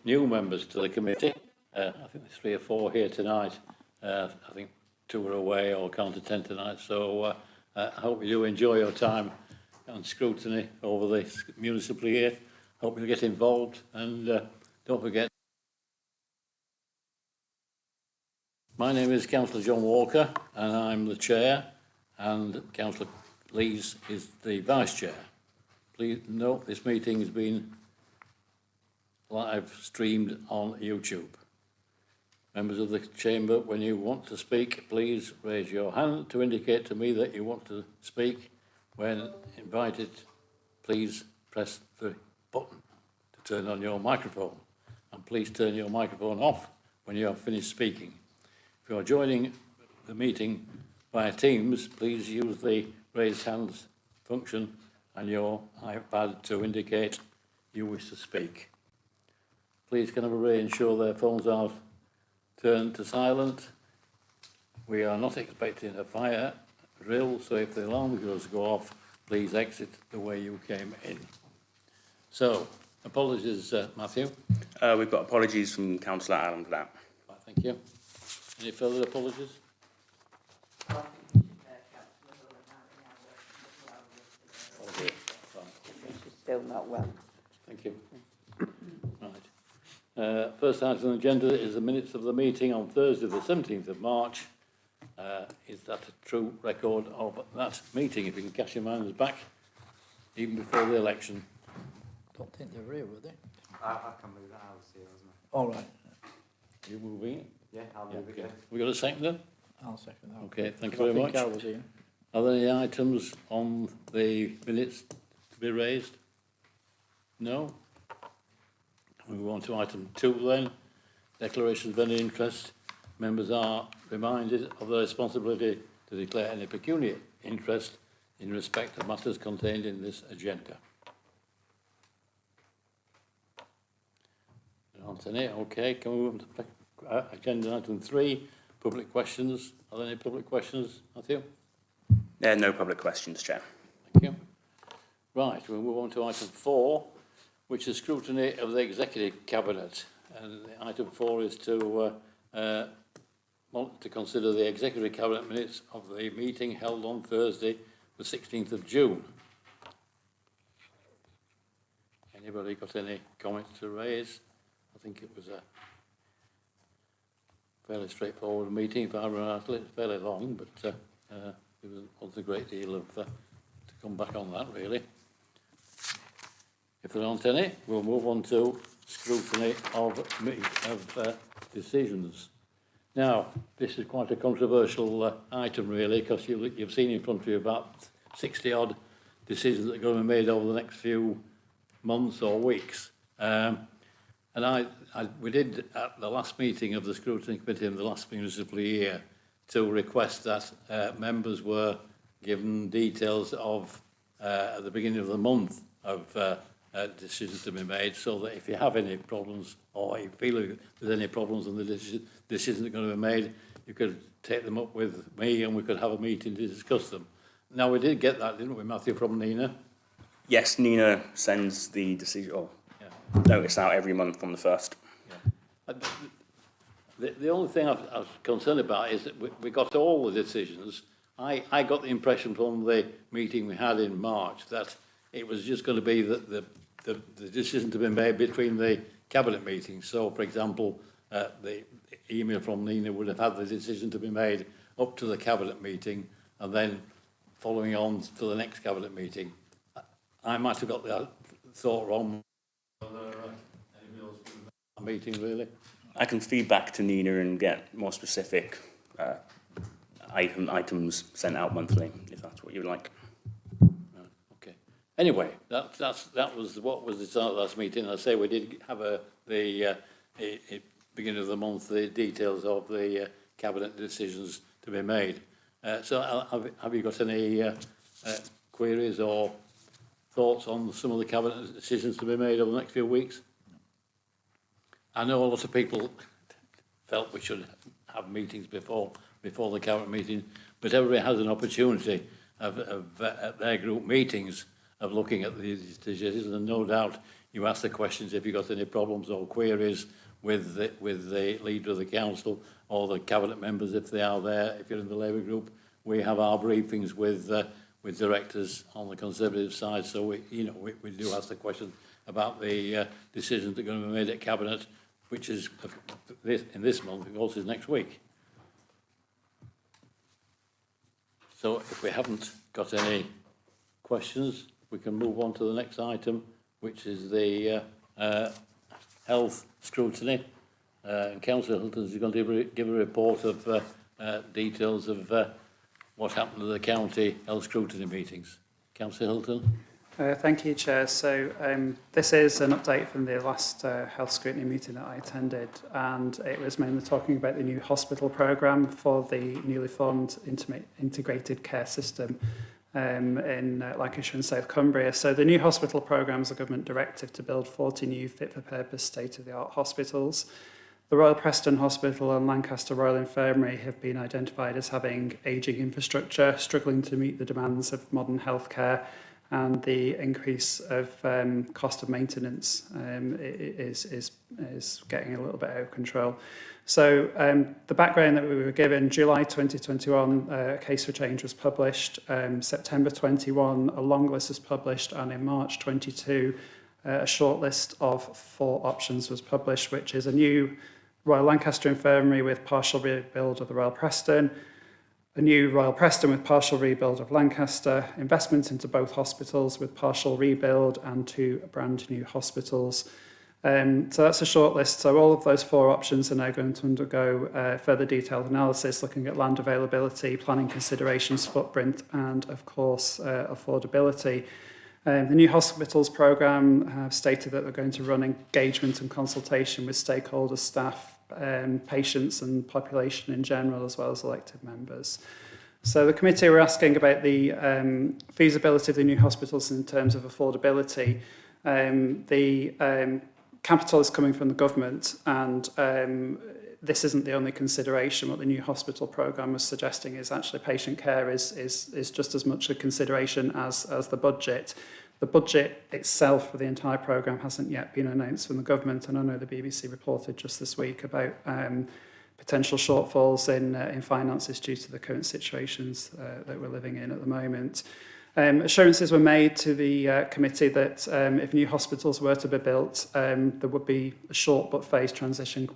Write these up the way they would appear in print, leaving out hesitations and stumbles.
new members to the committee. I think there's 3 or 4 here tonight. I think 2 are away or can't attend tonight. So I hope you do enjoy your time on scrutiny over the municipal year. Hope you get involved, and don't forget. My name is Councillor John Walker, and I'm the chair, and Councillor Lees is the vice chair. Please note this meeting has been live streamed on YouTube. Members of the chamber, when you want to speak, please raise your hand to indicate to me that you want to speak. When invited, please press the button to turn on your microphone, and please turn your microphone off when you have finished speaking. If you are joining the meeting via Teams, please use the raise hands function and your iPad to indicate you wish to speak. Please can everybody ensure their phones are turned to silent. We are not expecting a fire drill, so if the alarm goes go off, please exit the way you came in. So, apologies, Matthew. We've got apologies from Councillor Allen for that. Right, thank you. Any further apologies? Still not well. Thank you. Right. First item on the agenda is the minutes of the meeting on Thursday, the 17th of March. Is that a true record of that meeting? If you can cast your minds back, even before the election. Don't think they're here, were they? I can move that. I was here, wasn't I? All right. You moving it? Yeah, I'll move it. Okay. We got a second then? I'll second that. Okay, thank you very much. I was here. Are there any items on the minutes to be raised? No? We move on to item 2 then. Declarations of any interest. Members are reminded of their responsibility to declare any pecuniary interest in respect of matters contained in this agenda. Not any. Okay, can we move on to agenda item 3, public questions? Are there any public questions, Matthew? There are no public questions, Chair. Thank you. Right, we'll move on to item 4, which is scrutiny of the Executive Cabinet. And item 4 is to consider the Executive Cabinet minutes of the meeting held on Thursday, the 16th of June. Anybody got any comments to raise? I think it was a fairly straightforward meeting, if I remember rightly. It's fairly long, but there wasn't a great deal of to come back on that, really. If there aren't any, we'll move on to scrutiny of decisions. Now, this is quite a controversial item, really, because you've seen in front of you about 60-odd decisions that are going to be made over the next few months or weeks. And we did, at the last meeting of the Scrutiny Committee in the last municipal year, to request that members were given details of, at the beginning of the month, of decisions to be made, so that if you have any problems or you feel there's any problems and the decisions are going to be made, you could take them up with me and we could have a meeting to discuss them. Now, we did get that, didn't we, Matthew, from Nina? Yes, Nina sends the decision notice out every month on the 1st. Yeah. The only thing I was concerned about is that we got all the decisions. I got the impression from the meeting we had in March that it was just going to be the decision to be made between the cabinet meetings. So, for example, the email from Nina would have had the decision to be made up to the cabinet meeting and then following on to the next cabinet meeting. I might have got that thought wrong. Meeting, really. I can feed back to Nina and get more specific items sent out monthly, if that's what you would like. Okay. Anyway, that was what was decided at the last meeting. I say we did have the beginning of the month the details of the cabinet decisions to be made. So have you got any queries or thoughts on some of the cabinet decisions to be made over the next few weeks? I know a lot of people felt we should have meetings before the cabinet meeting, but everybody has an opportunity at their group meetings of looking at these decisions, and no doubt you ask the questions if you've got any problems or queries with the leader of the council or the cabinet members if they are there. If you're in the Labour group, we have our briefings with directors on the Conservative side, so we do ask the questions about the decisions that are going to be made at cabinet, which is in this month, of course, is next week. So if we haven't got any questions, we can move on to the next item, which is the health scrutiny. Councillor Hilton is going to give a report of details of what happened to the county health scrutiny meetings. Councillor Hilton. Thank you, Chair. So this is an update from the last health scrutiny meeting that I attended, and it was mainly talking about the new hospital programme for the newly formed integrated care system in Lancashire and South Cumbria. So the new hospital programme is a government directive to build 40 new fit-for-purpose state-of-the-art hospitals. The Royal Preston Hospital and Lancaster Royal Infirmary have been identified as having ageing infrastructure, struggling to meet the demands of modern healthcare, and the increase of cost of maintenance is getting a little bit out of control. So the background that we were given, July 2021, a case for change was published. September 21, a long list was published, and in March 22, a short list of 4 options was published, which is a new Royal Lancaster Infirmary with partial rebuild of the Royal Preston, a new Royal Preston with partial rebuild of Lancaster, investment into both hospitals with partial rebuild, and 2 brand new hospitals. So that's a short list. So all of those 4 options are now going to undergo further detailed analysis, looking at land availability, planning considerations, footprint, and of course affordability. The new hospitals programme have stated that they're going to run engagement and consultation with stakeholders, staff, patients and population in general, as well as elected members. So the committee were asking about the feasibility of the new hospitals in terms of affordability. The capital is coming from the government, and this isn't the only consideration. What the new hospital programme was suggesting is actually patient care is just as much a consideration as the budget. The budget itself for the entire programme hasn't yet been announced from the government, and I know the BBC reported just this week about potential shortfalls in finances due to the current situations that we're living in at the moment. Assurances were made to the committee that if new hospitals were to be built, there would be a short but phased transition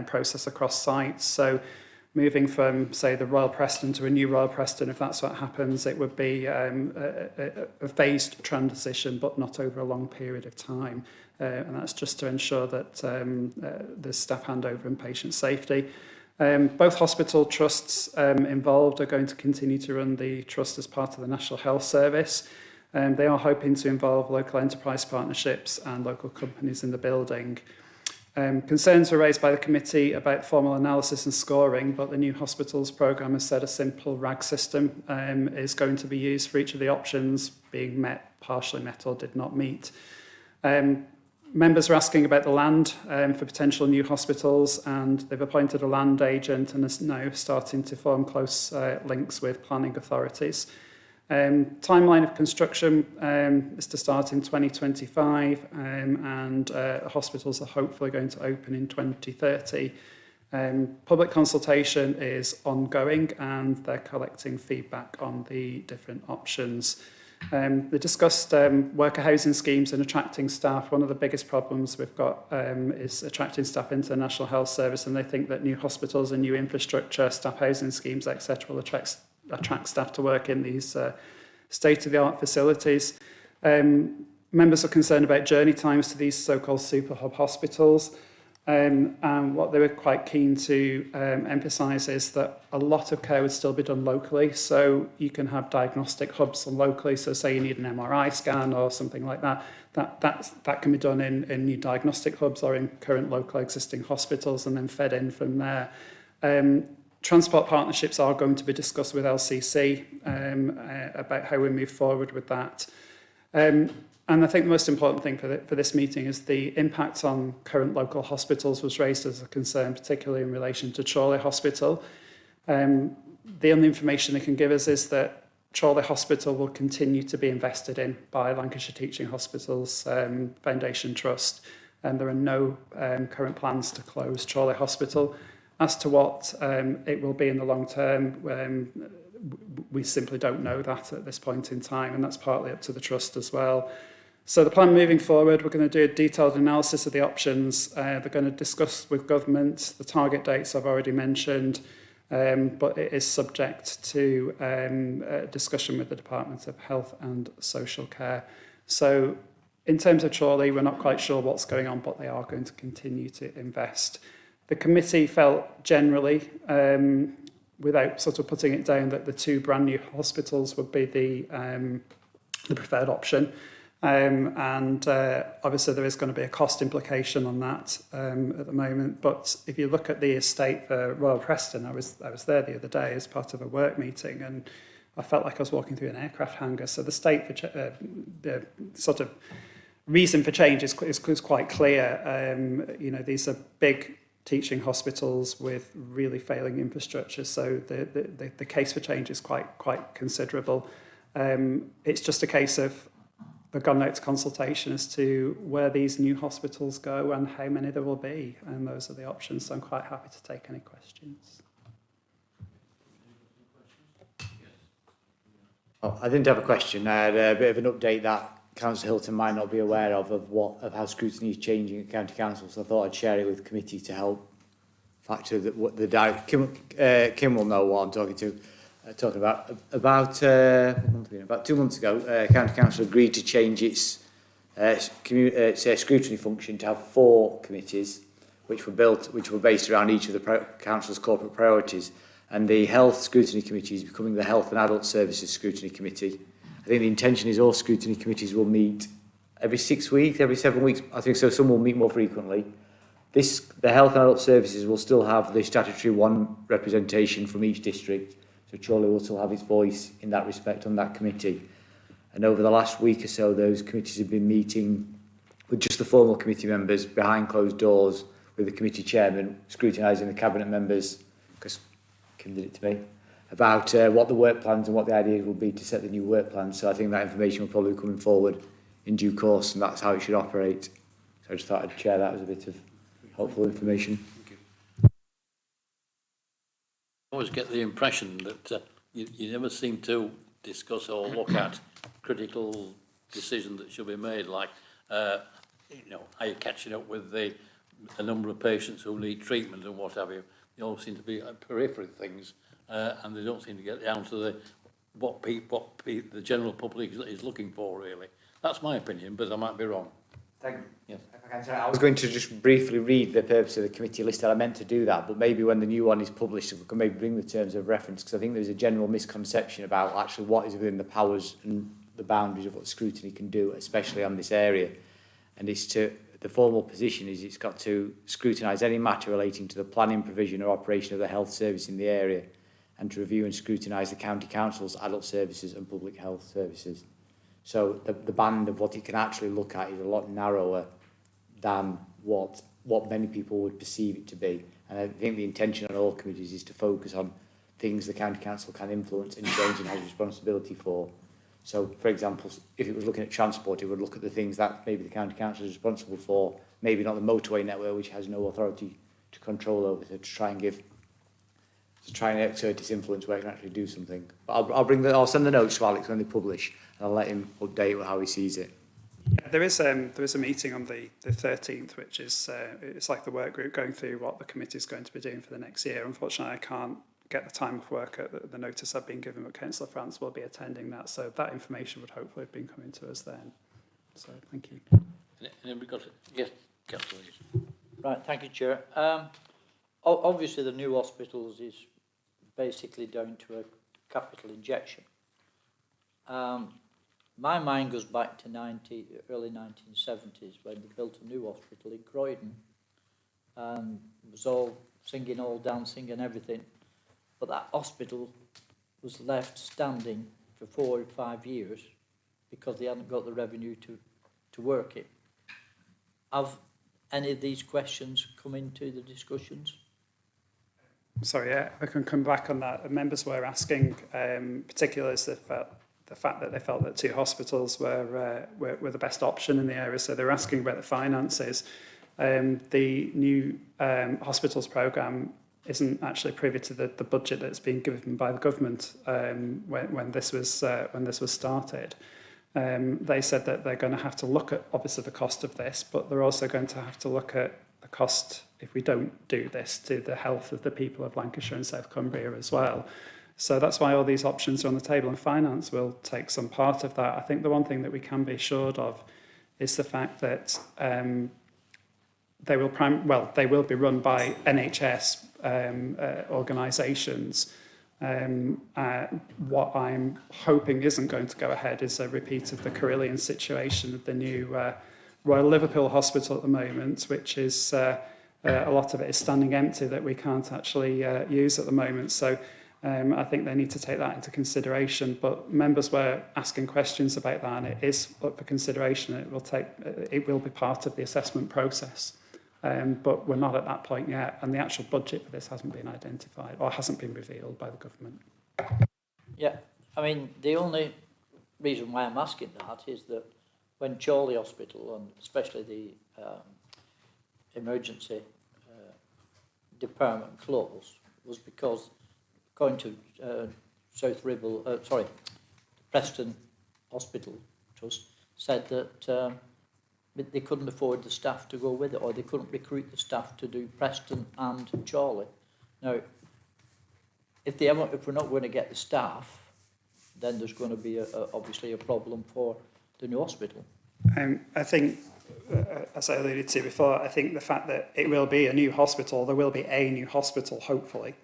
process across sites. So moving from, say, the Royal Preston to a new Royal Preston, if that's what happens, it would be a phased transition, but not over a long period of time. And that's just to ensure that there's staff handover and patient safety. Both hospital trusts involved are going to continue to run the trust as part of the National Health Service. They are hoping to involve local enterprise partnerships and local companies in the building. Concerns were raised by the committee about formal analysis and scoring, but the new hospitals programme has said a simple RAG system is going to be used for each of the options, being met, partially met, or did not meet. Members are asking about the land for potential new hospitals, and they've appointed a land agent and is now starting to form close links with planning authorities. Timeline of construction is to start in 2025, and hospitals are hopefully going to open in 2030. Public consultation is ongoing, and they're collecting feedback on the different options. They discussed worker housing schemes and attracting staff. One of the biggest problems we've got is attracting staff into the National Health Service, and they think that new hospitals and new infrastructure, staff housing schemes, etc., will attract staff to work in these state-of-the-art facilities. Members are concerned about journey times to these so-called super hub hospitals. And what they were quite keen to emphasise is that a lot of care would still be done locally. So you can have diagnostic hubs locally. So say you need an MRI scan or something like that. That can be done in new diagnostic hubs or in current local existing hospitals and then fed in from there. Transport partnerships are going to be discussed with LCC about how we move forward with that. And I think the most important thing for this meeting is the impact on current local hospitals was raised as a concern, particularly in relation to Chorley Hospital. The only information they can give us is that Chorley Hospital will continue to be invested in by Lancashire Teaching Hospitals Foundation Trust, and there are no current plans to close Chorley Hospital. As to what it will be in the long term, we simply don't know that at this point in time, and that's partly up to the trust as well. So the plan moving forward, we're going to do a detailed analysis of the options. They're going to discuss with government the target dates I've already mentioned, but it is subject to discussion with the Department of Health and Social Care. So in terms of Chorley, we're not quite sure what's going on, but they are going to continue to invest. The committee felt generally, without sort of putting it down, that the two brand new hospitals would be the preferred option. Obviously there is going to be a cost implication on that at the moment. But if you look at the estate for Royal Preston, I was there the other day as part of a work meeting, and I felt like I was walking through an aircraft hangar. So the state for the sort of reason for change is quite clear. You know, these are big teaching hospitals with really failing infrastructure. So the case for change is quite considerable. It's just a case of they've gone out to consultation as to where these new hospitals go and how many there will be, and those are the options. So I'm quite happy to take any questions. Oh, I didn't have a question. I had a bit of an update that Councillor Hilton might not be aware of how scrutiny is changing at County Council. So I thought I'd share it with the committee to help factor what the direct. Kim will know what I'm talking about. About 2 months ago, County Council agreed to change its scrutiny function to have 4 committees, which were based around each of the council's corporate priorities. And the Health Scrutiny Committee is becoming the Health and Adult Services Scrutiny Committee. I think the intention is all scrutiny committees will meet every 6 weeks, every 7 weeks. I think so. Some will meet more frequently. The Health and Adult Services will still have the statutory 1 representation from each district. So Chorley will still have its voice in that respect on that committee. And over the last week or so, those committees have been meeting with just the formal committee members behind closed doors, with the committee chairman scrutinising the cabinet members, because Kim did it to me, about what the work plans and what the ideas will be to set the new work plans. So I think that information will probably be coming forward in due course, and that's how it should operate. So I just thought I'd share that as a bit of helpful information. I always get the impression that you never seem to discuss or look at critical decisions that should be made, like, you know, are you catching up with the number of patients who need treatment and what have you. They all seem to be peripheral things, and they don't seem to get down to what the general public is looking for, really. That's my opinion, but I might be wrong. Thank you. Yes. I was going to just briefly read the purpose of the committee list. I meant to do that, but maybe when the new one is published, we can maybe bring the terms of reference, because I think there's a general misconception about actually what is within the powers and the boundaries of what scrutiny can do, especially on this area. And the formal position is it's got to scrutinise any matter relating to the planning, provision or operation of the health service in the area, and to review and scrutinise the county council's adult services and public health services. So the band of what it can actually look at is a lot narrower than what many people would perceive it to be. And I think the intention on all committees is to focus on things the county council can influence and change and has responsibility for. So, for example, if it was looking at transport, it would look at the things that maybe the county council is responsible for, maybe not the motorway network, which has no authority to control over, to try and exert its influence where it can actually do something. But I'll send the notes to Alex when they publish, and I'll let him update how he sees it. Yeah, there is a meeting on the 13th, which is it's like the work group going through what the committee is going to be doing for the next year. Unfortunately, I can't get the time of work at the notice I've been given, but Councillor France will be attending that, so that information would hopefully have been coming to us then. So thank you. And then we've got yes, Councillor. Right, thank you, Chair. Obviously, the new hospitals is basically down to a capital injection. My mind goes back to early 1970s when they built a new hospital in Croydon, and it was all singing, all dancing and everything. But that hospital was left standing for 4 or 5 years because they hadn't got the revenue to work it. Have any of these questions come into the discussions? Sorry, yeah, I can come back on that. Members were asking, particularly as the fact that they felt that 2 hospitals were the best option in the area, so they were asking about the finances. The new hospitals programme isn't actually privy to the budget that's been given by the government when this was started. They said that they're going to have to look at obviously the cost of this, but they're also going to have to look at the cost, if we don't do this, to the health of the people of Lancashire and South Cumbria as well. So that's why all these options are on the table, and finance will take some part of that. I think the one thing that we can be assured of is the fact that they will be run by NHS organisations. What I'm hoping isn't going to go ahead is a repeat of the Carillion situation of the new Royal Liverpool Hospital at the moment, which is a lot of it is standing empty that we can't actually use at the moment. So I think they need to take that into consideration. But members were asking questions about that, and it is up for consideration. It will be part of the assessment process. But we're not at that point yet, and the actual budget for this hasn't been identified or hasn't been revealed by the government. Yeah, I mean, the only reason why I'm asking that is that when Chorley Hospital, and especially the emergency department closed, was because, according to Preston Hospital Trust, said that they couldn't afford the staff to go with it, or they couldn't recruit the staff to do Preston and Chorley. Now, if we're not going to get the staff, then there's going to be obviously a problem for the new hospital. I think, as I alluded to before, I think the fact that it will be a new hospital, there will be a new hospital, hopefully,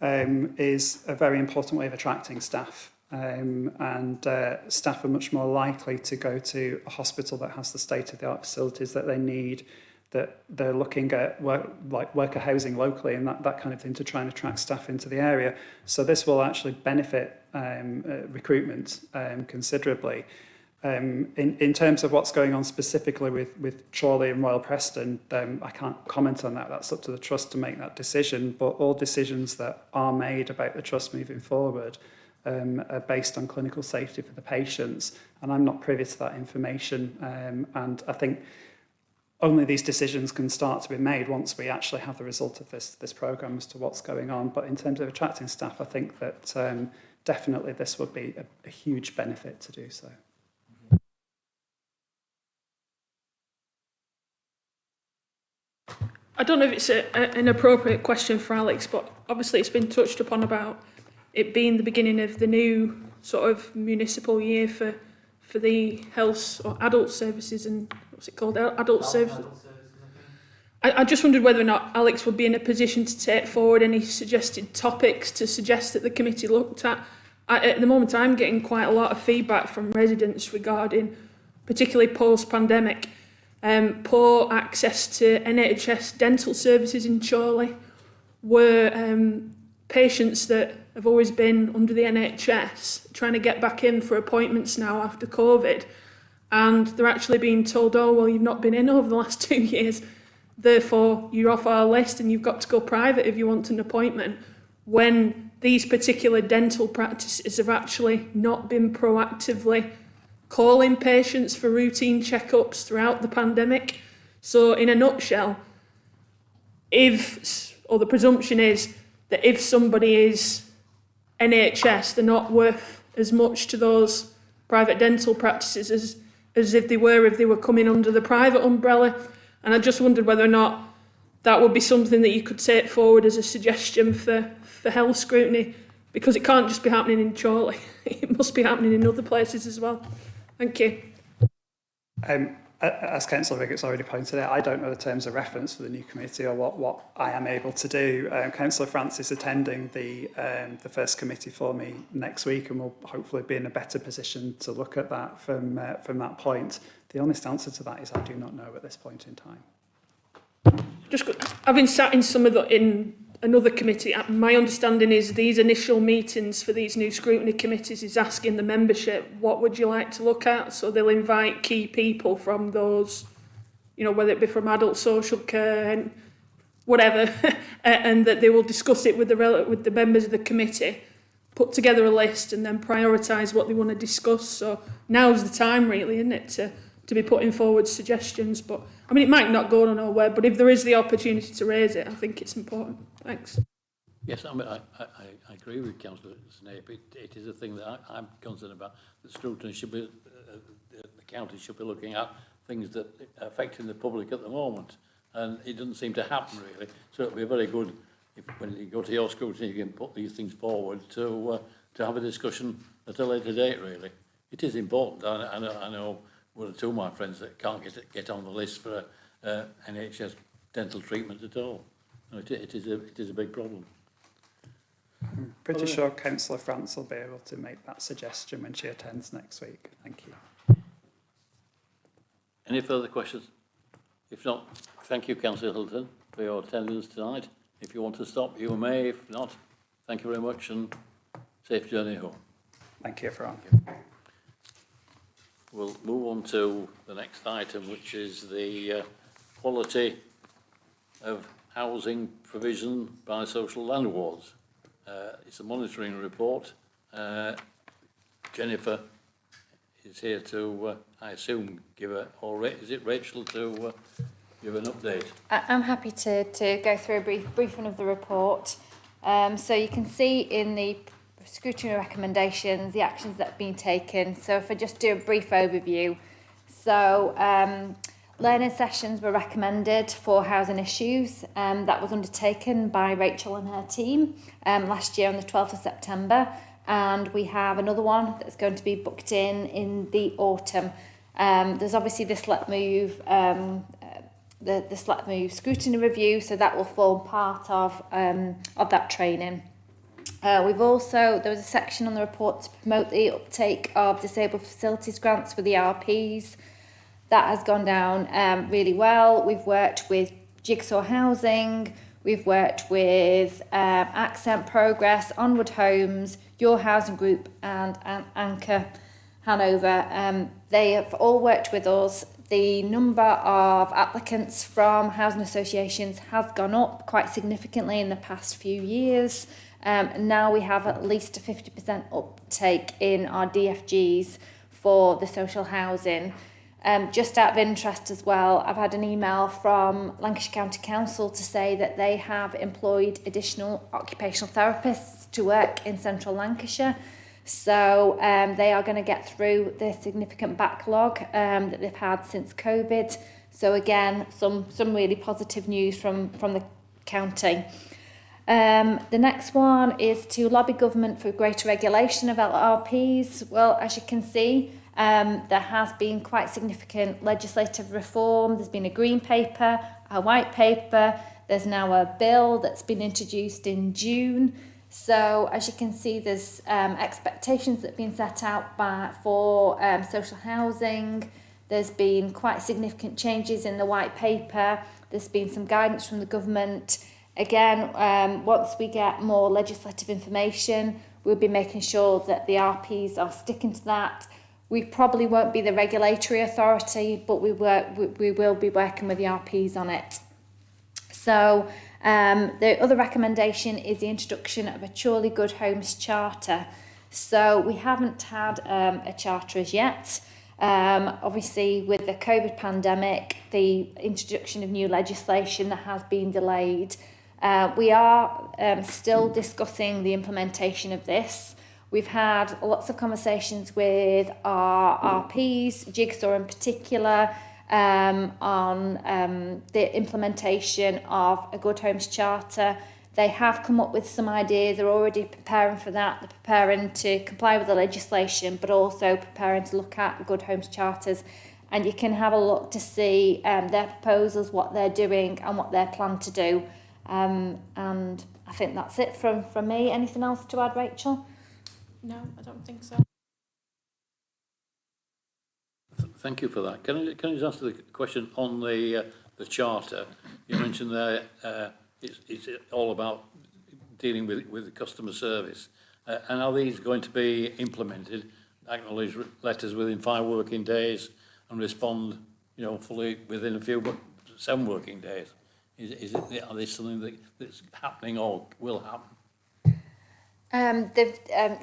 is a very important way of attracting staff. Staff are much more likely to go to a hospital that has the state-of-the-art facilities that they need, that they're looking at worker housing locally and that kind of thing to try and attract staff into the area. So this will actually benefit recruitment considerably. In terms of what's going on specifically with Chorley and Royal Preston, I can't comment on that. That's up to the Trust to make that decision. But all decisions that are made about the Trust moving forward are based on clinical safety for the patients, and I'm not privy to that information. And I think only these decisions can start to be made once we actually have the result of this programme as to what's going on. But in terms of attracting staff, I think that definitely this would be a huge benefit to do so. I don't know if it's an appropriate question for Alex, but obviously it's been touched upon about it being the beginning of the new sort of municipal year for the health or adult services and what's it called, adult services. I just wondered whether or not Alex would be in a position to take forward any suggested topics to suggest that the committee looked at. At the moment, I'm getting quite a lot of feedback from residents regarding, particularly post-pandemic, poor access to NHS dental services in Chorley, where patients that have always been under the NHS trying to get back in for appointments now after COVID, and they're actually being told, oh, well, you've not been in over the last 2 years, therefore you're off our list and you've got to go private if you want an appointment, when these particular dental practices have actually not been proactively calling patients for routine checkups throughout the pandemic. So in a nutshell, the presumption is that if somebody is NHS, they're not worth as much to those private dental practices as if they were coming under the private umbrella. And I just wondered whether or not that would be something that you could take forward as a suggestion for health scrutiny, because it can't just be happening in Chorley. It must be happening in other places as well. Thank you. As Councillor Riggett's already pointed out, I don't know the terms of reference for the new committee or what I am able to do. Councillor Francis attending the first committee for me next week, and will hopefully be in a better position to look at that from that point. The honest answer to that is I do not know at this point in time. Just having sat in another committee, my understanding is these initial meetings for these new scrutiny committees is asking the membership, what would you like to look at? So they'll invite key people from those, whether it be from adult social care and whatever, and that they will discuss it with with the members of the committee, put together a list and then prioritise what they want to discuss. So now's the time really, isn't it, to be putting forward suggestions. But I mean, it might not go nowhere, but if there is the opportunity to raise it, I think it's important. Thanks. Yes, I mean, I agree with Councillor Snape. It is a thing that I'm concerned about. The scrutiny should be, the county should be looking at things that are affecting the public at the moment. And it doesn't seem to happen really. So it'll be very good if when you go to your scrutiny, you can put these things forward to have a discussion at a later date really. It is important. I know one or two of my friends that can't get on the list for NHS dental treatment at all. No, it is a big problem. I'm pretty sure Councillor France will be able to make that suggestion when she attends next week. Thank you. Any further questions? If not, thank you, Councillor Hilton, for your attendance tonight. If you want to stop, you may. If not, thank you very much and safe journey home. Thank you, everyone. We'll move on to the next item, which is the quality of housing provision by social land wards. It's a monitoring report. Jennifer is here to, I assume, give a, or is it Rachel to give an update? I'm happy to go through a briefing of the report. So you can see in the scrutiny recommendations the actions that have been taken. So if I just do a brief overview. So learning sessions were recommended for housing issues. That was undertaken by Rachel and her team last year on the 12th of September. And we have another one that's going to be booked in the autumn. There's obviously the Select Move, the Select Move scrutiny review, so that will form part of that training. We've also, there was a section on the report to promote the uptake of disabled facilities grants for the RPs. That has gone down really well. We've worked with Jigsaw Housing, we've worked with Accent Progress, Onward Homes, Your Housing Group and Anchor Hanover. They have all worked with us. The number of applicants from housing associations has gone up quite significantly in the past few years. Now we have at least a 50% uptake in our DFGs for the social housing. Just out of interest as well, I've had an email from Lancashire County Council to say that they have employed additional occupational therapists to work in central Lancashire. So they are going to get through the significant backlog that they've had since COVID. So again, some really positive news from the county. The next one is to lobby government for greater regulation of LRPs. Well, as you can see, there has been quite significant legislative reform. There's been a green paper, a white paper. There's now a bill that's been introduced in June. So as you can see, there's expectations that have been set out for social housing. There's been quite significant changes in the white paper. There's been some guidance from the government. Again, once we get more legislative information, we'll be making sure that the RPs are sticking to that. We probably won't be the regulatory authority, but we will be working with the RPs on it. So the other recommendation is the introduction of a Truly Good Homes Charter. So we haven't had a charter as yet. Obviously, with the COVID pandemic, the introduction of new legislation that has been delayed. We are still discussing the implementation of this. We've had lots of conversations with our RPs, Jigsaw in particular, on the implementation of a Good Homes Charter. They have come up with some ideas. They're already preparing for that. They're preparing to comply with the legislation, but also preparing to look at Good Homes Charters. And you can have a look to see their proposals, what they're doing and what they're planned to do. And I think that's it from me. Anything else to add, Rachel? No, I don't think so. Thank you for that. Can I just ask the question on the charter? You mentioned there it's all about dealing with the customer service. And are these going to be implemented, acknowledge letters within 5 working days and respond, fully within 7 working days? Are they something that's happening or will happen?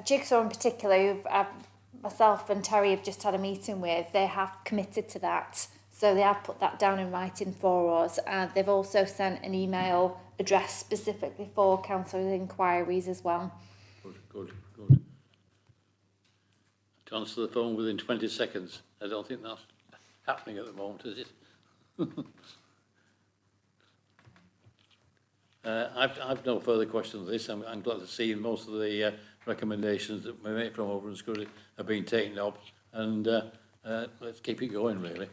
Jigsaw in particular, myself and Terry have just had a meeting with, they have committed to that. So they have put that down in writing for us. They've also sent an email addressed specifically for council inquiries as well. Good. To answer the phone within 20 seconds. I don't think that's happening at the moment, is it? I've no further questions on this. I'm glad to see most of the recommendations that we make from over in Scrutiny have been taken up, and let's keep it going, really.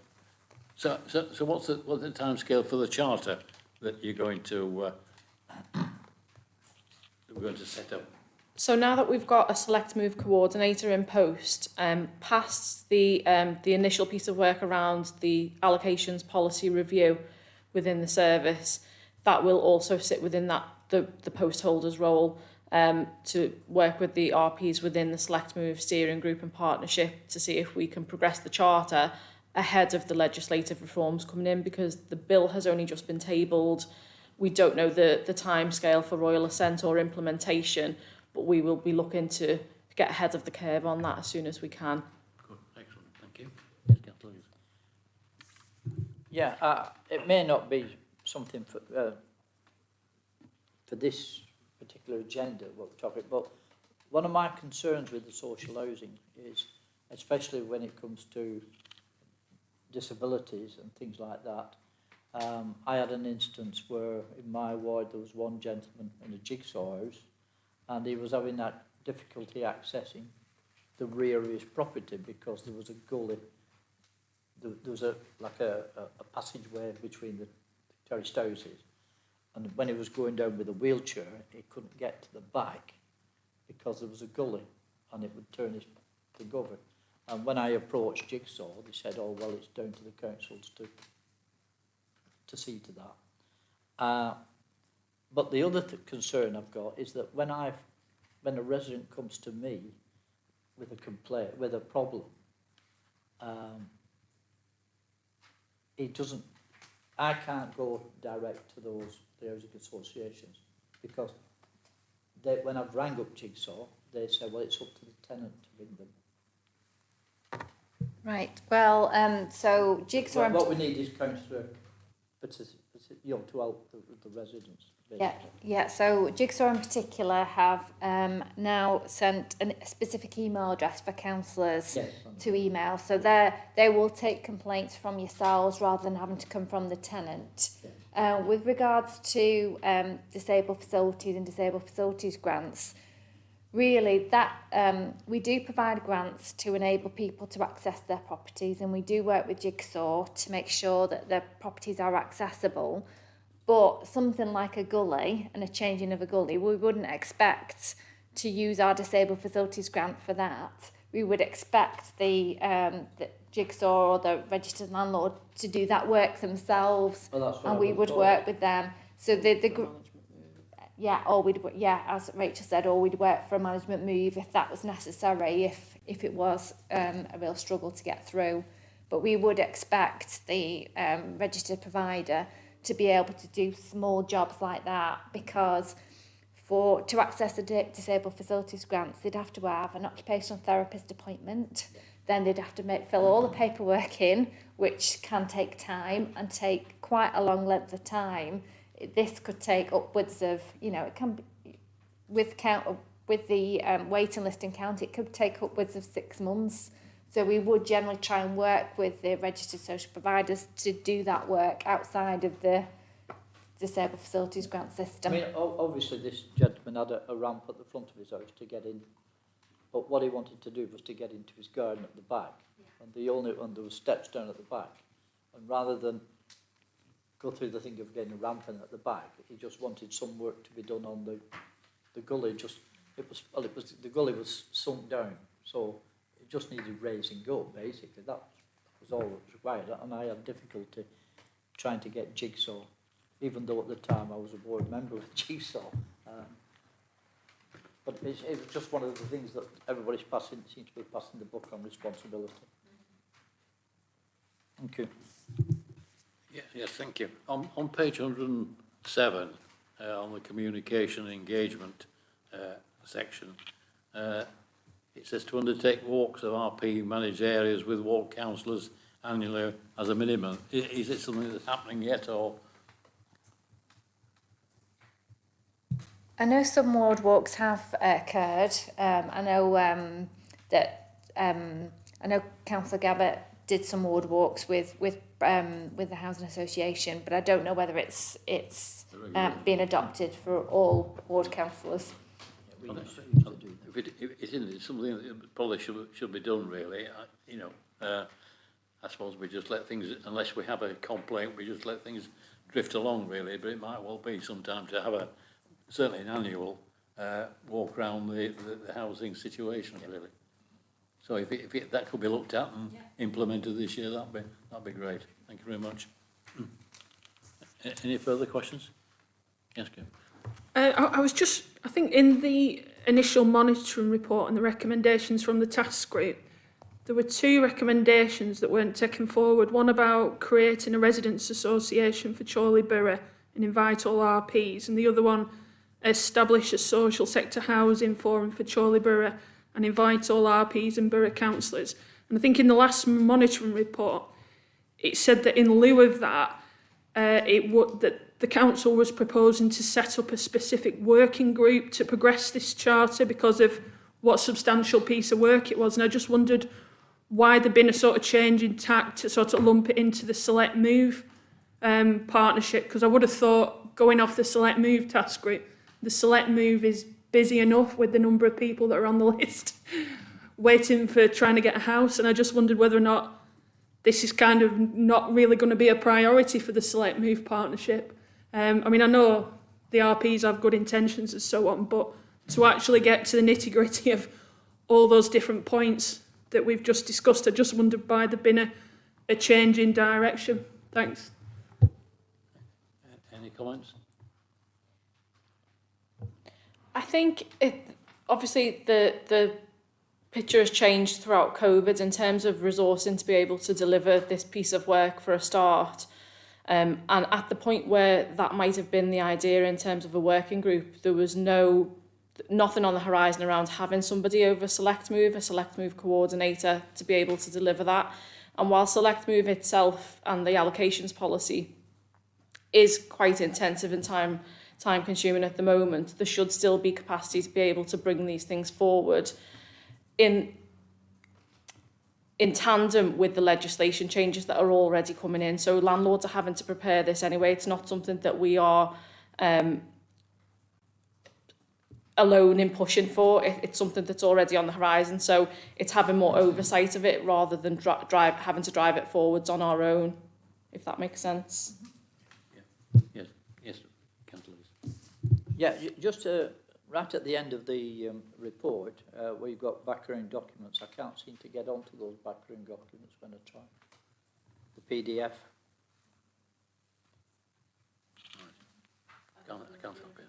So what's the timescale for the charter that you're going to set up? So now that we've got a select move coordinator in post, past the initial piece of work around the allocations policy review within the service, that will also sit within that the post holder's role to work with the RPs within the select move steering group and partnership to see if we can progress the charter ahead of the legislative reforms coming in, because the bill has only just been tabled. We don't know the timescale for royal assent or implementation, but we will be looking to get ahead of the curve on that as soon as we can. Good, excellent, thank you. Yes, Councillor Hughes. Yeah, it may not be something for this particular agenda, what topic, but one of my concerns with the social housing is, especially when it comes to disabilities and things like that, I had an instance where in my ward there was one gentleman in a jigsaw house and he was having that difficulty accessing the rear of his property because there was a gully. There was a passageway between the terraced houses, and when he was going down with a wheelchair he couldn't get to the back because there was a gully and it would turn his thing over. And when I approached Jigsaw, they said, oh well, it's down to the councils to see to that. But the other concern I've got is that when a resident comes to me with a complaint, with a problem, I can't go direct to the housing associations because when I've rang up Jigsaw, they say, well, it's up to the tenant to ring them. Right, well, so Jigsaw... What we need is councillor, to help the residents. Yeah, so Jigsaw in particular have now sent a specific email address for councillors to email. So they will take complaints from yourselves rather than having to come from the tenant. With regards to disabled facilities and disabled facilities grants, really that we do provide grants to enable people to access their properties, and we do work with Jigsaw to make sure that their properties are accessible. But something like a gully and a changing of a gully, we wouldn't expect to use our disabled facilities grant for that. We would expect the Jigsaw or the registered landlord to do that work themselves, and we would work with them. So as Rachel said, or we'd work for a management move if that was necessary, if it was a real struggle to get through. But we would expect the registered provider to be able to do small jobs like that, because to access the disabled facilities grants, they'd have to have an occupational therapist appointment. Then they'd have to fill all the paperwork in, which can take time and take quite a long length of time. This could take upwards of, it can be, with the waiting list in county, it could take upwards of 6 months. So we would generally try and work with the registered social providers to do that work outside of the disabled facilities grant system. I mean, obviously this gentleman had a ramp at the front of his house to get in, but what he wanted to do was to get into his garden at the back, and there were steps down at the back, and rather than go through the thing of getting a ramp in at the back, he just wanted some work to be done on the gully. The gully was sunk down, so just needed raising up, basically. That was all that was required, and I had difficulty trying to get Jigsaw, even though at the time I was a board member of Jigsaw. But it was just one of the things that everybody's seems to be passing the buck on responsibility. Thank you. Yes, Yes, thank you. On page 107, on the communication and engagement section, it says to undertake walks of RP managed areas with ward councillors annually as a minimum. Is it something that's happening yet, or? I know some ward walks have occurred. I know I know Councillor Gabbett did some ward walks with the housing association, but I don't know whether it's been adopted for all ward councillors. If it isn't, it's something that probably should be done, really. I suppose we just let things, unless we have a complaint, we just let things drift along, really. But it might well be sometime to have certainly an annual walk around the housing situation, really. So if that could be looked at and implemented this year, that'd be great. Thank you very much. Any further questions? Yes, Kim. I think in the initial monitoring report and the recommendations from the task group, there were two recommendations that weren't taken forward. One about creating a residents' association for Chorley Borough and invite all RPs, and the other one, establish a social sector housing forum for Chorley Borough and invite all RPs and borough councillors. And I think in the last monitoring report, it said that in lieu of that, that the council was proposing to set up a specific working group to progress this charter because of what substantial piece of work it was. And I just wondered why there'd been a sort of change in tack to sort of lump it into the Select Move partnership, because I would have thought, going off the Select Move task group, the Select Move is busy enough with the number of people that are on the list waiting for trying to get a house. And I just wondered whether or not this is kind of not really going to be a priority for the Select Move partnership. I mean, I know the RPs have good intentions and so on, but to actually get to the nitty-gritty of all those different points that we've just discussed, I just wondered why there'd been a change in direction. Thanks. Any comments? I think obviously the picture has changed throughout COVID in terms of resourcing to be able to deliver this piece of work for a start. And at the point where that might have been the idea in terms of a working group, there was nothing on the horizon around having somebody over Select Move, a Select Move coordinator, to be able to deliver that. And while Select Move itself and the allocations policy is quite intensive and time consuming at the moment, there should still be capacity to be able to bring these things forward in tandem with the legislation changes that are already coming in. So landlords are having to prepare this anyway. It's not something that we are alone in pushing for. It's something that's already on the horizon. So it's having more oversight of it rather than having to drive it forwards on our own, if that makes sense. Yes, Councillor. Yeah, just right at the end of the report, where you've got background documents, I can't seem to get onto those background documents when I try. The PDF. I can't help it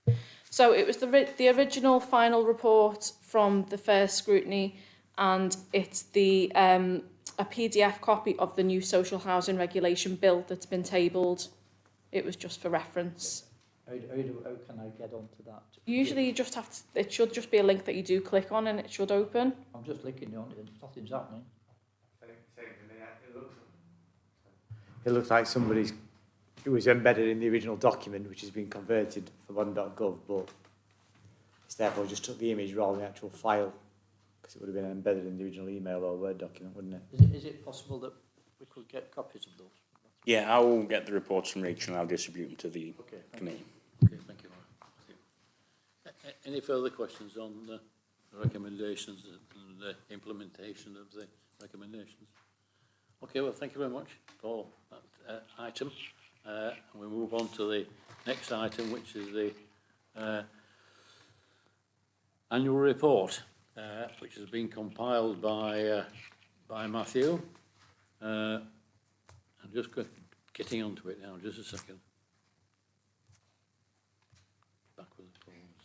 there. So it was the original final report from the first scrutiny, and it's a PDF copy of the new social housing regulation bill that's been tabled. It was just for reference. How can I get onto that? Usually you just have to, it should just be a link that you do click on and it should open. I'm just clicking on it and nothing's happening. It looks like it was embedded in the original document, which has been converted for one.gov, but it's therefore just took the image rather than the actual file, because it would have been embedded in the original email or Word document, wouldn't it? Is it possible that we could get copies of those? Yeah, I will get the reports from Rachel and I'll distribute them to the committee. Okay, thank you. Any further questions on the recommendations and the implementation of the recommendations? Okay, well, thank you very much for that item. And we move on to the next item, which is the annual report, which has been compiled by Matthew. I'm just getting onto it now, just a second. Backwards, forwards.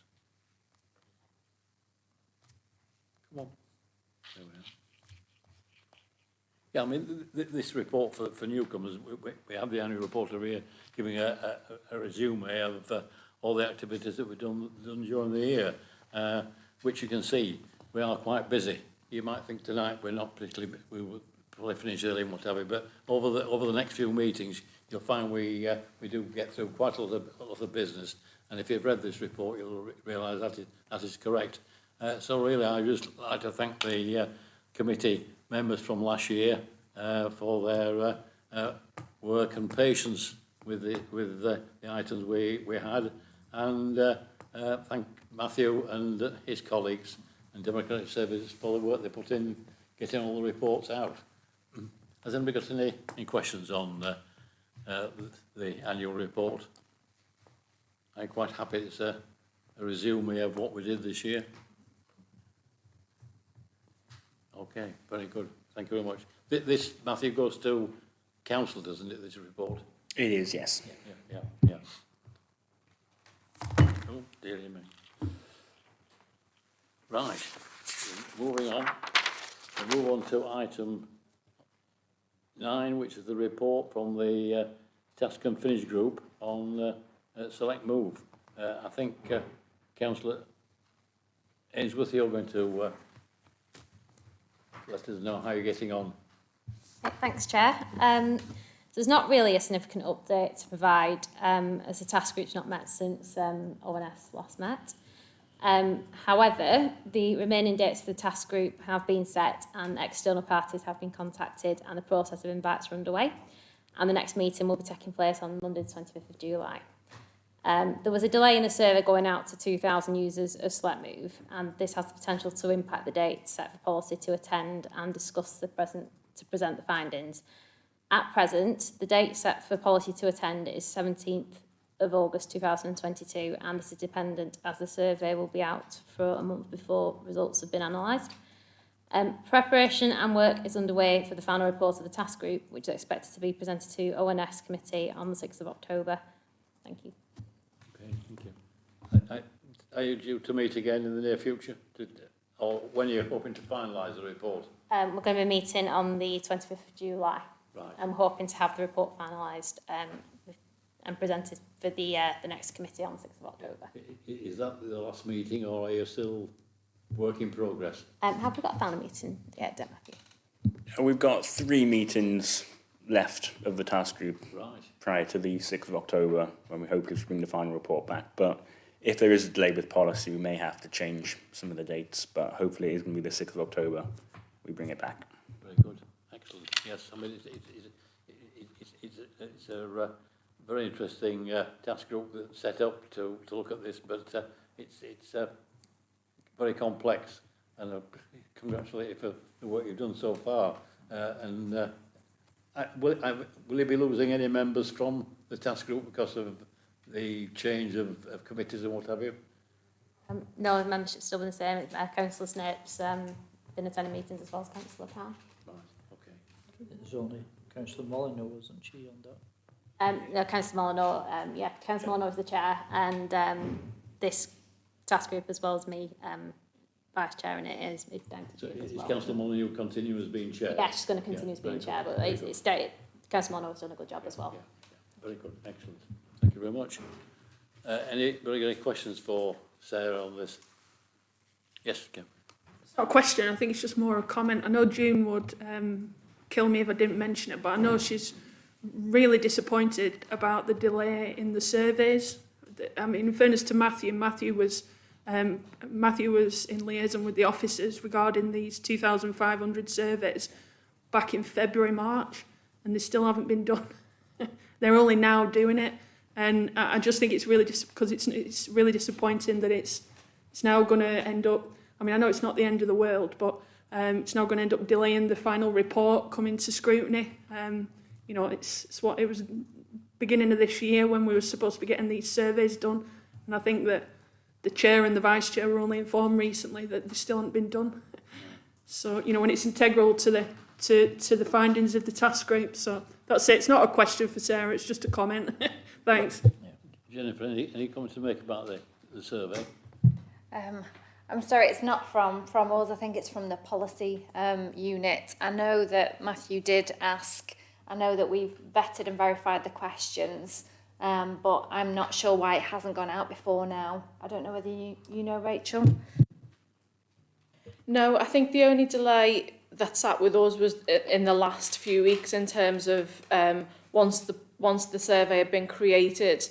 Come on. There we are. Yeah, I mean, this report for newcomers, we have the annual report every year giving a resume of all the activities that we've done during the year, which you can see we are quite busy. You might think tonight we're not particularly, we will probably finish early and what have you, but over the next few meetings, you'll find we do get through quite a lot of business. And if you've read this report, you'll realise that is correct. So really, I just like to thank the committee members from last year for their work and patience with the items we had, and thank Matthew and his colleagues and Democratic Services for the work they put in getting all the reports out. Has anybody got any questions on the annual report? I'm quite happy it's a resume of what we did this year. Okay, very good. Thank you very much. This, Matthew, goes to council, doesn't it, this report? It is, yes. Yeah. Oh, dearie me. Right, moving on. We'll move on to item 9, which is the report from the Task and Finish group on Select Move. I think Councillor Ainsworth, you're going to let us know how you're getting on. Thanks, Chair. There's not really a significant update to provide as the task group's not met since ONS last met. However, the remaining dates for the task group have been set and external parties have been contacted and the process of invites are underway. And the next meeting will be taking place on Monday the 25th of July. There was a delay in the survey going out to 2,000 users of Select Move, and this has the potential to impact the date set for policy to attend and discuss to present the findings. At present, the date set for policy to attend is 17th of August 2022, and this is dependent as the survey will be out for a month before results have been analysed. Preparation and work is underway for the final report of the task group, which is expected to be presented to ONS committee on the 6th of October. Thank you. Okay, thank you. Are you due to meet again in the near future? Or when are you hoping to finalise the report? We're going to be meeting on the 25th of July. Right. I'm hoping to have the report finalised and presented for the next committee on the 6th of October. Is that the last meeting, or are you still work in progress? Have we got a final meeting yet, don't Matthew? We've got 3 meetings left of the task group Right. prior to the 6th of October, when we hope to bring the final report back. But if there is a delay with policy, we may have to change some of the dates, but hopefully it is going to be the 6th of October we bring it back. Very good. Excellent. Yes, I mean, it's a very interesting task group that's set up to look at this, but it's very complex, and I congratulate you for the work you've done so far. Will you be losing any members from the task group because of the change of committees and what have you? No, the membership's still been the same. Councillor Snape's been attending meetings as well as Councillor Pound. Right, okay. There's only Councillor Molyneux, wasn't she, on that? No, Councillor Molyneux, Councillor Molyneux is the chair, and this task group as well as me, vice chair, and it is down to So June as is well. Councillor Molyneux continue as being chair? Yeah, she's going to continue as being chair, but it's stated, Councillor Molyneux has done a good job as well. Yeah. Very good, excellent. Thank you very much. Anybody got any questions for Sarah on this? Yes, Kim. It's not a question, I think it's just more a comment. I know June would kill me if I didn't mention it, but I know she's really disappointed about the delay in the surveys. I mean, in fairness to Matthew, Matthew was in liaison with the officers regarding these 2,500 surveys back in February, March, and they still haven't been done. They're only now doing it, and I just think it's really because it's really disappointing that it's now going to end up. I mean, I know it's not the end of the world, but it's now going to end up delaying the final report coming to scrutiny. You know, it's what it was beginning of this year when we were supposed to be getting these surveys done, and I think that the chair and the vice chair were only informed recently that they still haven't been done. So, you know, when it's integral to the findings of the task group. So that's it. It's not a question for Sarah. It's just a comment. Thanks. Jennifer, any comments to make about the survey? I'm sorry, it's not from us. I think it's from the policy unit. I know that Matthew did ask. I know that we've vetted and verified the questions, but I'm not sure why it hasn't gone out before now. I don't know whether you know, Rachel. No, I think the only delay that sat with us was in the last few weeks in terms of once the survey had been created,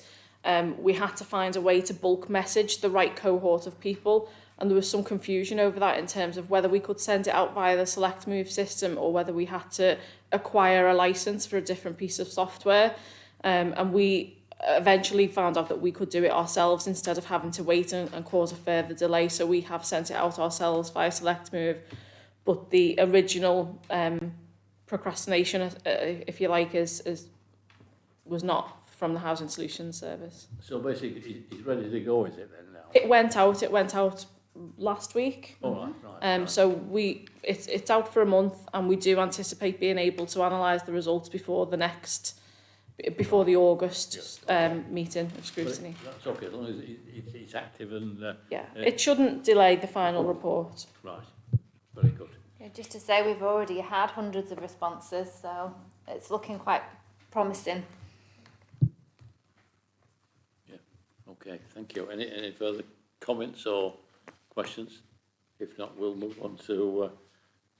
we had to find a way to bulk message the right cohort of people, and there was some confusion over that in terms of whether we could send it out via the Select Move system or whether we had to acquire a license for a different piece of software, and we eventually found out that we could do it ourselves instead of having to wait and cause a further delay. So we have sent it out ourselves via Select Move, but the original procrastination, if you like, was not from the Housing Solutions Service. So basically, it's ready to go, is it then now? It went out last week. Oh, right. So it's out for a month, and we do anticipate being able to analyse the results before the August meeting of scrutiny. That's okay, as long as it's active and... It shouldn't delay the final report. Right, very good. Yeah, just to say, we've already had hundreds of responses, so it's looking quite promising. Yeah, okay, thank you. Any further comments or questions? If not, we'll move on to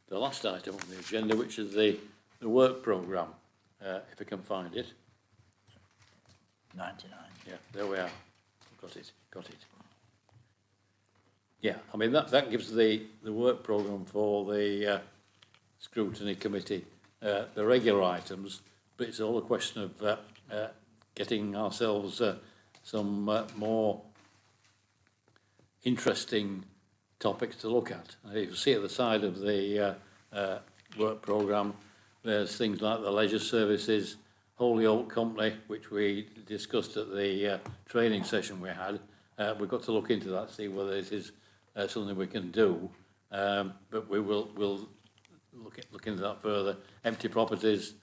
the last item on the agenda, which is the work programme, if I can find it. 99. Yeah, there we are. Got it. Yeah, I mean, that gives the work programme for the scrutiny committee, the regular items, but it's all a question of getting ourselves some more interesting topics to look at. You can see at the side of the work programme, there's things like the leisure services, Holy Oak Company, which we discussed at the training session we had. We've got to look into that, see whether it is something we can do. But we'll look into that further. Empty properties,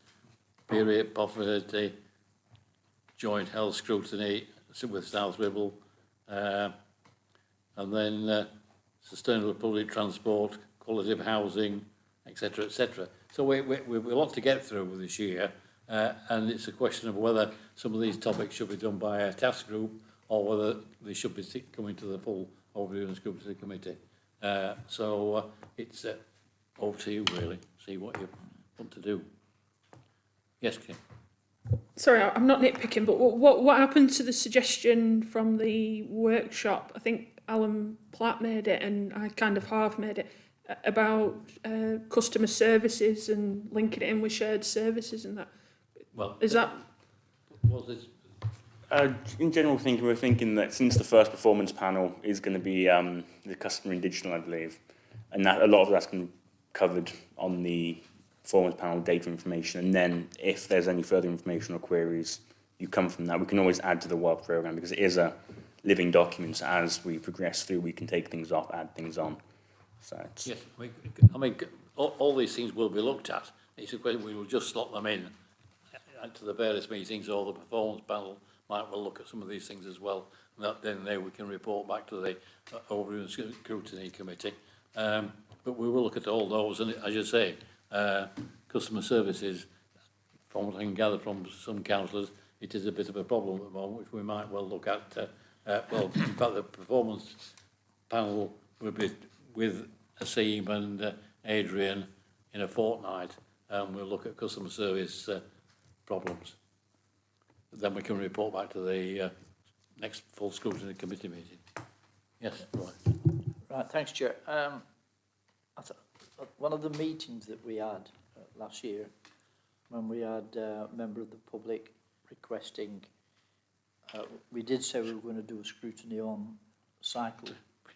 period poverty, joint health scrutiny with South Ribble, and then sustainable public transport, quality of housing, etc., etc. So we've a lot to get through this year. And it's a question of whether some of these topics should be done by a task group or whether they should be coming to the full overview and scrutiny committee. So it's over to you, really. See what you want to do. Yes, Kim. Sorry, I'm not nitpicking, but what happened to the suggestion from the workshop? I think Alan Platt made it, and I kind of half made it, about customer services and linking it in with shared services and that. Well, is that... Was this... In general thinking, we're thinking that since the first performance panel is going to be the customer and digital, I believe, and that a lot of that's going to be covered on the performance panel data information, and then if there's any further information or queries you come from that, we can always add to the work programme because it is a living document. So as we progress through, we can take things off, add things on. So it's... Yes, I mean all these things will be looked at. It's a question we will just slot them in to the various meetings, or the performance panel might well look at some of these things as well. And that then we can report back to the overview and scrutiny committee. But we will look at all those, and as you say, customer services, from what I can gather from some councillors, it is a bit of a problem at the moment, which we might well look at. Well, in fact, the performance panel will be with Asim and Adrian in a fortnight, and we'll look at customer service problems. Then we can report back to the next full scrutiny committee meeting. Yes, right. Right, thanks, Chair. At one of the meetings that we had last year, when we had a member of the public requesting, we did say we were going to do a scrutiny on cycle.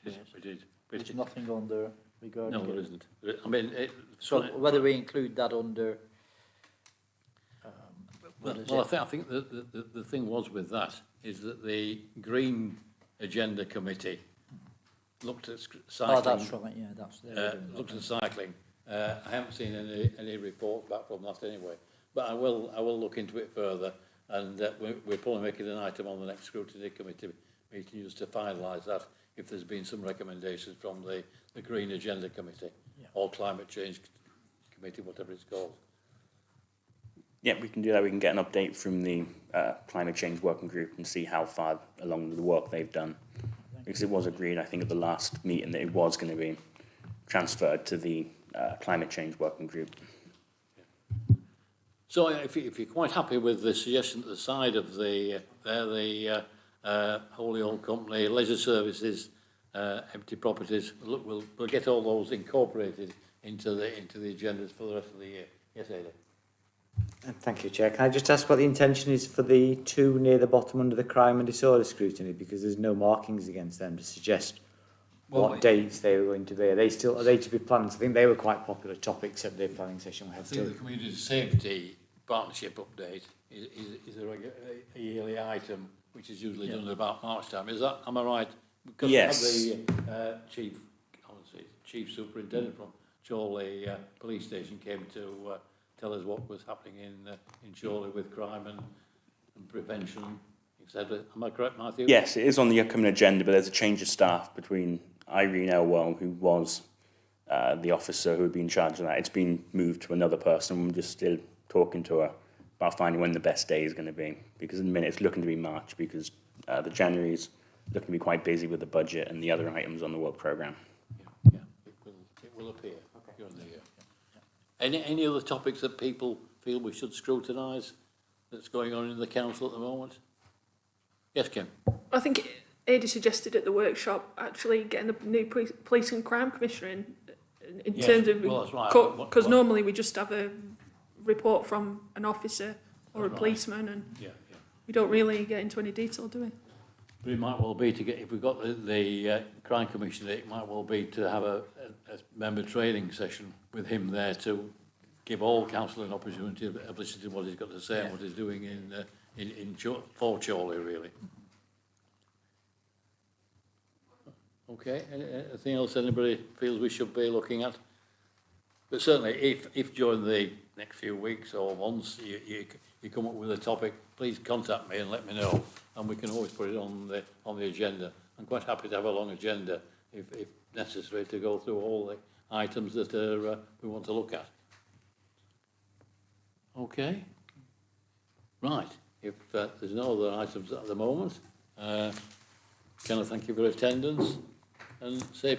We did. There's nothing on there regarding No, there isn't. I mean, so whether we include that under... Well, I think the thing was with that is that the Green Agenda Committee looked at cycling. Oh, that's right, yeah, that's there. Looked at cycling. I haven't seen any report back from that anyway, but I will look into it further, and we're probably making an item on the next scrutiny committee meeting just to finalise that if there's been some recommendations from the Green Agenda Committee or Climate Change Committee, whatever it's called. Yeah, we can do that. We can get an update from the climate change working group and see how far along the work they've done. Because it was agreed, I think, at the last meeting that it was going to be transferred to the climate change working group. So if you're quite happy with the suggestion at the side of the wholly owned company, leisure services, empty properties, look, we'll get all those incorporated into the agendas for the rest of the year. Yes, Ada? Thank you, Chair. Can I just ask what the intention is for the two near the bottom under the crime and disorder scrutiny? Because there's no markings against them to suggest what dates they were going to be. Are they to be planned? I think they were quite popular topics at the planning session we I had think too. the community safety partnership update is a yearly item which is usually done about March time. Am I right? Because Yes. we have the chief superintendent from Chorley police station came to tell us what was happening in Chorley with crime and prevention, etc. Am I correct, Matthew? Yes, it is on the upcoming agenda, but there's a change of staff between Irene Elwell, who was the officer who would be in charge of that. It's been moved to another person. We're just still talking to her about finding when the best day is going to be. Because in a minute it's looking to be March, because the January is looking to be quite busy with the budget and the other items on the work programme. Yeah, it will appear during the year. Any other topics that people feel we should scrutinise that's going on in the council at the moment? Yes, Kim? I think Ada suggested at the workshop actually getting the new police and crime commissioner in Yes, terms of, well, that's right. because normally we just have a report from an officer or That's a right. policeman, and Yeah. we don't really get into any detail, do we? But it might well be to get, if we've got the crime commissioner, it might well be to have a member training session with him there to give all council an opportunity of listening to what he's got to say and what he's doing for Chorley, really. Okay, anything else anybody feels we should be looking at? But certainly, if during the next few weeks or months you come up with a topic, please contact me and let me know, and we can always put it on the agenda. I'm quite happy to have a long agenda if necessary to go through all the items that we want to look at. Okay. Right. If there's no other items at the moment, can I thank you for attendance and safe